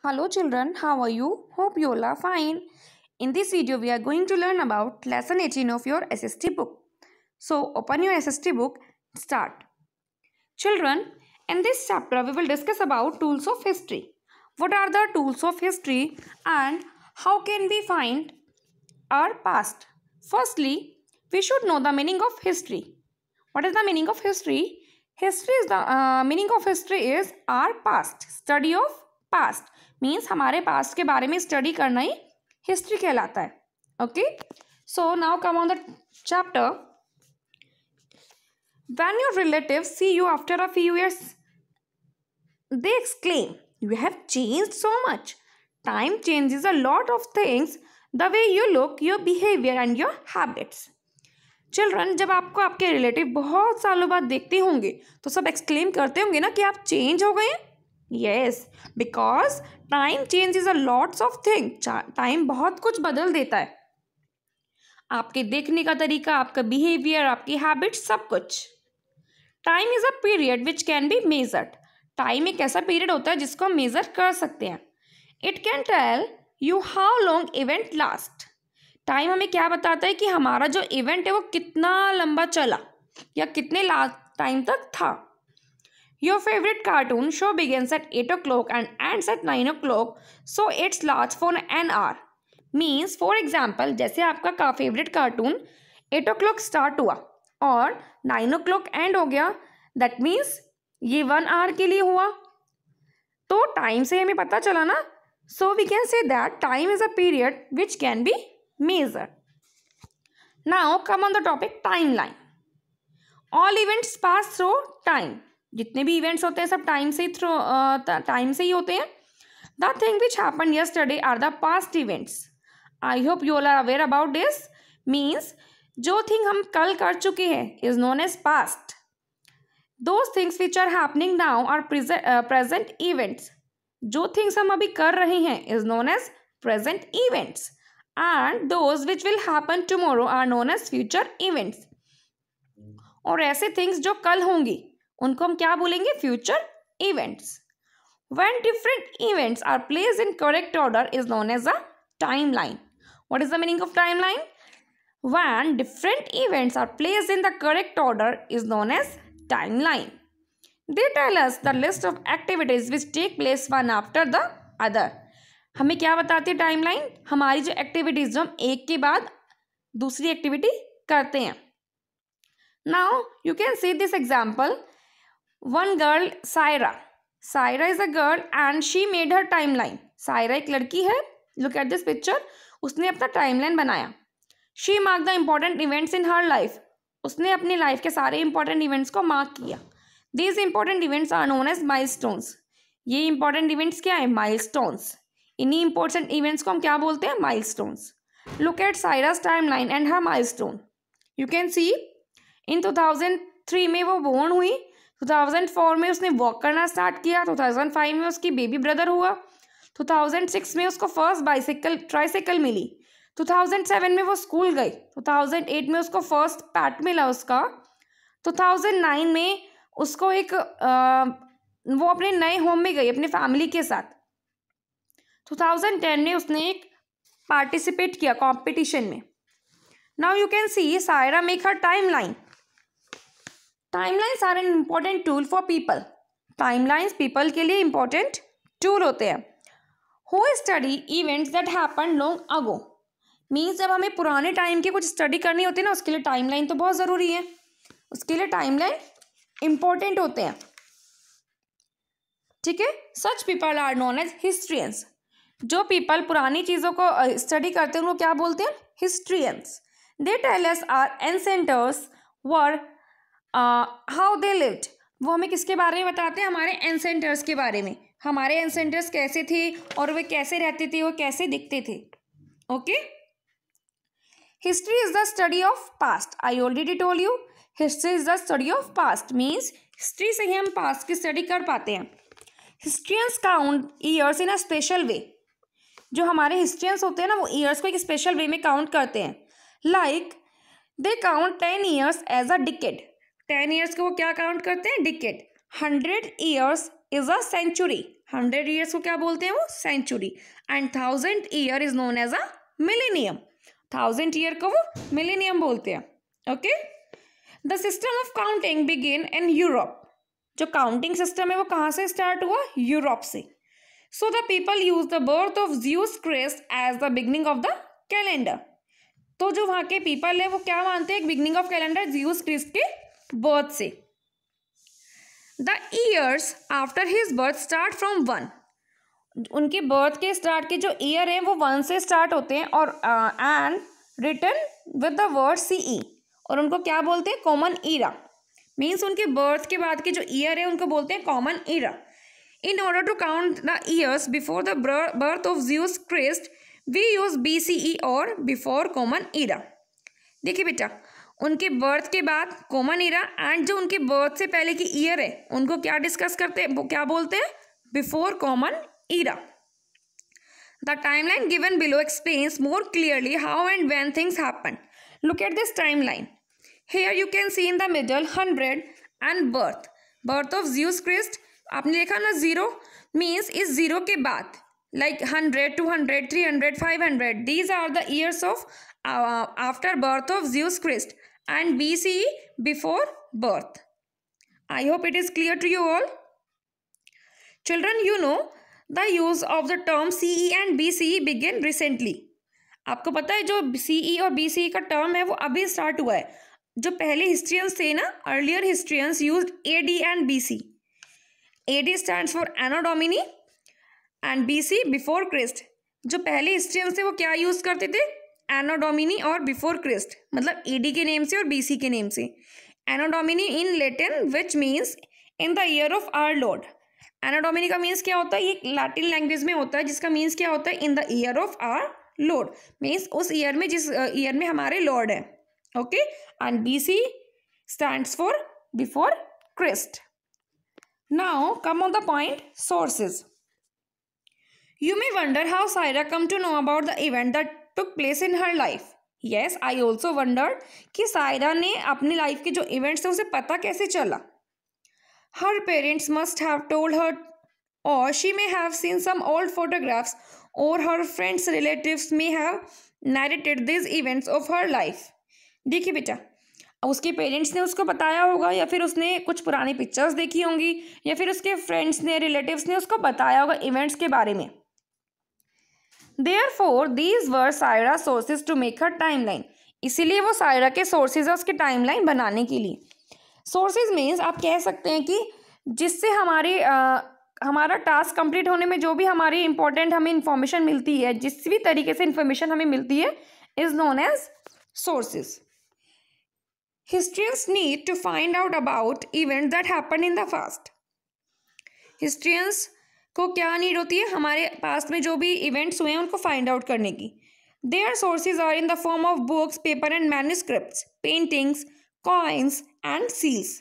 Hello children, how are you? Hope you all are fine. In this video, we are going to learn about lesson 18 of your SST book. So, open your SST book, start. Children, in this chapter, we will discuss about tools of history. What are the tools of history and how can we find our past? Firstly, we should know the meaning of history. What is the meaning of history? Meaning of history is our past. Study of past means हमारे past के बारे में study करना ही history कहलाता है. Okay. So now come on the chapter. When your relatives see you after a few years, they exclaim, "You have changed so much." Time changes a lot of things. The way you look, your behavior and your habits. Children, जब आपको आपके relative बहुत सालों बाद देखते होंगे तो सब एक्सक्लेम करते होंगे ना कि आप चेंज हो गए. Yes, because time changes a lots of thing. Time बहुत कुछ बदल देता है, आपके देखने का तरीका, आपका बिहेवियर, आपकी हैबिट्स, सब कुछ. Time is a period which can be measured. Time एक ऐसा पीरियड होता है जिसको हम मेजर कर सकते हैं. It can tell you how long event last. Time हमें क्या बताता है कि हमारा जो इवेंट है वो कितना लंबा चला या कितने टाइम तक था. Your favourite cartoon show begins at 8 o'clock and ends at 9 o'clock, so it's last for an hour. Means for example, जैसे आपका फेवरेट कार्टून 8 o'clock स्टार्ट हुआ और 9 o'clock एंड हो गया, दैट मीन्स ये 1 hour के लिए हुआ. तो टाइम से हमें पता चला ना. So we can say that time is a period which can be measure. Now come on the topic timeline. All events pass through time. जितने भी events होते हैं सब time से ही होते हैं. The thing which happened yesterday are the past events. I hope you all are aware about this. Means जो thing हम कल कर चुके हैं is known as past. Those things which are happening now are present events. जो things हम अभी कर रहे हैं is known as present events. And those which will happen tomorrow are known as future events. और ऐसे things जो कल होंगी उनको हम क्या बोलेंगे? future events. When different events are placed in correct order is known as a timeline. What is the meaning of timeline? When different events are placed in the correct order is known as timeline. They tell us the list of activities which take place one after the other. हमें क्या बताती है timeline? हमारी जो activities जो हम एक के बाद दूसरी एक्टिविटी करते हैं. Now you can see this example. One girl, Saira is a girl and she made her timeline. Saira एक लड़की है. Look at this picture. उसने अपना टाइमलाइन बनाया. She mark the important events in her life. उसने अपनी लाइफ के सारे इंपॉर्टेंट इवेंट्स को मार्क किया. These important events are known as milestones. ये इंपॉर्टेंट इवेंट्स क्या है? माइलस्टोन्स. इन्हीं इंपॉर्टेंट इवेंट्स को हम क्या बोलते हैं? Milestones. Look at Saira's timeline and her milestone. You can see in 2003 में वो बोर्न हुई. 2004 में उसने वॉक करना स्टार्ट किया. 2005 में उसकी बेबी ब्रदर हुआ. 2006 में उसको फर्स्ट ट्राइसाइकिल मिली. 2007 में वो स्कूल गई. 2008 में उसको फर्स्ट पैट मिला उसका. 2009 में उसको वो अपने नए होम में गई अपनी फैमिली के साथ. 2010 में उसने एक पार्टिसिपेट किया कंपटीशन में. Now you can see Saira make her timeline. Timelines are an important tool for people. Timelines people के लिए इम्पॉर्टेंट टूल होते हैं. Who study events that happen long ago. Means जब हमें पुराने टाइम की कुछ स्टडी करनी होती है ना, उसके लिए टाइमलाइन तो बहुत ज़रूरी है. उसके लिए टाइमलाइन इम्पॉर्टेंट होते हैं. ठीक है. Such people are known as historians. जो पीपल पुरानी चीज़ों को स्टडी करते हैं उनको क्या बोलते हैं? Historians. They tell us our ancestors were how they lived. वो हमें किसके बारे में बताते हैं? हमारे एंसेंटर्स के बारे में. हमारे एंसेंटर्स कैसे थे और वे कैसे रहते थे, वो कैसे दिखते थे. Okay. History is the study of past. I already told you. History is the study of past. Means history से ही हम पास्ट की स्टडी कर पाते हैं. Historians count years in a special way. जो हमारे हिस्ट्रियंस होते हैं ना, वो ईयर्स को एक स्पेशल वे में काउंट करते हैं. Like they count 10 years as a decade. 10 years को वो क्या काउंट करते हैं? Decade. 100 years is a century. 100 years को क्या बोलते हैं वो? Century. And 1000 year is known as a millennium. 1000 year को वो मिलेनियम बोलते हैं. Okay. The system of counting begin in Europe. जो काउंटिंग सिस्टम है वो कहाँ से स्टार्ट हुआ? यूरोप से. So the people use the birth of Jesus Christ as the beginning of the calendar. तो जो वहाँ के पीपल है वो क्या मानते हैं? Beginning of calendar Jesus Christ के बर्थ से. The years after his birth start from 1. उनके बर्थ के स्टार्ट के जो ईयर हैं वो 1 से स्टार्ट होते हैं. और and written with the word CE. और उनको क्या बोलते हैं? Common era. मीन्स उनके बर्थ के बाद के जो ईयर है उनको बोलते हैं common era. In order to count the years before the birth of Jesus Christ we use BCE और बिफोर कॉमन ईरा. देखिए बेटा, उनके बर्थ के बाद कॉमन ईरा एंड जो उनके बर्थ से पहले की ईयर है उनको क्या डिस्कस करते हैं? वो क्या बोलते हैं? Before common era. The timeline given below explains more clearly how and when things happen. Look at this timeline. Here you can see in the middle 100 and birth. Birth of Zeus Christ. आपने लिखा ना 0 means इस 0 के बाद like 100, 200, 300, 500. These are the years of after birth of Zeus Christ and BCE before birth. I hope it is clear to you all. Children, you know the use of the term CE and BCE began recently. आपको पता है जो CE और BCE का term है वो अभी start हुआ है. जो पहले हिस्ट्रियंस थे ना, earlier historians used AD and BC. AD stands for Anno Domini and BC before Christ. जो पहले हिस्ट्रियंस थे वो क्या यूज करते थे? एनो डोमिनी और बिफोर क्रिस्ट. मतलब AD के नेम से और BC के नेम से. Anno Domini in Latin which means in the year of our Lord. Anno Domini का मीन्स क्या होता है? ये लैटिन लैंग्वेज में होता है जिसका मीन्स क्या होता है? In the year of our Lord. Means उस ईयर में जिस ईयर में हमारे लॉर्ड है. Okay, and BC stands for before Christ. Now come on the point, sources. You may wonder how Saira come to know about the event that took place in her life. Yes, I also wondered कि सायरा ने अपनी life के जो events थे उसे पता कैसे चला. Her parents must have told her, or she may have seen some old photographs, or her friends relatives may have narrated these events of her life. देखिए बेटा, उसके पेरेंट्स ने उसको बताया होगा या फिर उसने कुछ पुरानी पिक्चर्स देखी होंगी या फिर उसके फ्रेंड्स ने, रिलेटिव्स ने उसको बताया होगा इवेंट्स के बारे में. Therefore, these were Saira sources to make her timeline. इसीलिए वो सायरा के सोर्सेज है उसके टाइमलाइन बनाने के लिए. सोर्सेज मीन्स आप कह सकते हैं कि जिससे हमारा टास्क कंप्लीट होने में जो भी हमारी इंपॉर्टेंट हमें इंफॉर्मेशन मिलती है, जिस भी तरीके से इंफॉर्मेशन हमें मिलती है, is known as sources. Historians need to find out about events that happened in the past. Historians को क्या नीड होती है? हमारे पास्ट में जो भी इवेंट्स हुए हैं उनको फाइंड आउट करने की. Their sources are in the form of books, paper and manuscripts, paintings, coins and seals.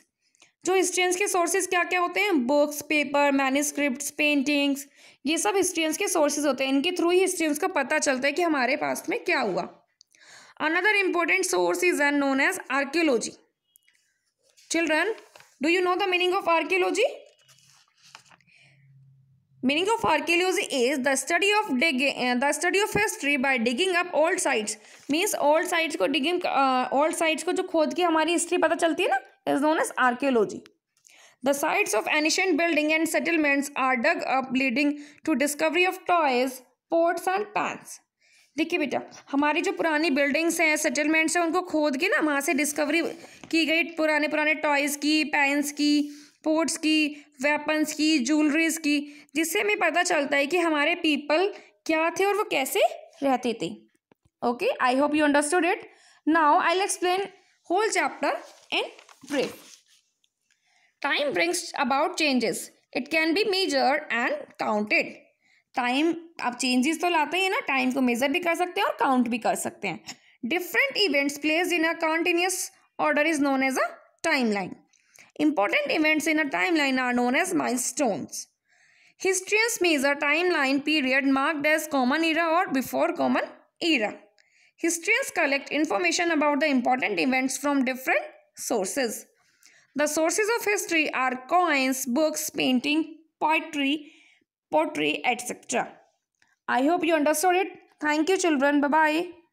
जो हिस्ट्रियंस के सोर्सेज क्या क्या होते हैं? बुक्स, पेपर, मैन्युस्क्रिप्ट्स, पेंटिंग्स, ये सब हिस्ट्रियंस के सोर्सेज होते हैं. इनके थ्रू ही हिस्ट्रियंस को पता चलता है कि हमारे पास्ट में क्या हुआ. Another important source is known as archaeology. Children, do you know the meaning of archaeology? Meaning of archaeology is the study of history by digging up old sites. Means old sites को जो खोद के हमारी history पता चलती है ना, is known as archaeology. The sites of ancient building and settlements are dug up, leading to discovery of toys, pots and pans. देखिए बेटा, हमारी जो पुरानी बिल्डिंग्स हैं, सेटलमेंट्स हैं, उनको खोद के ना वहाँ से डिस्कवरी की गई पुराने टॉयज़ की, पैंस की, पोर्ट्स की, वेपन्स की, ज्वेलरीज की, जिससे हमें पता चलता है कि हमारे पीपल क्या थे और वो कैसे रहते थे. Okay, I hope you understood it. Now I will explain whole chapter in brief. Time brings about changes. It can be measured and counted. Time आप चेंजेस तो लाते हैं ना, टाइम को मेजर भी कर सकते हैं और काउंट भी कर सकते हैं. Different events placed in a continuous order is known as a timeline. Important events in a timeline are known as milestones. Historians measure timeline period marked as common era or before common era. Historians collect information about the important events from different sources. The sources of history are coins, books, painting, poetry, pottery, etc. I hope you understood it. Thank you, children. Bye bye.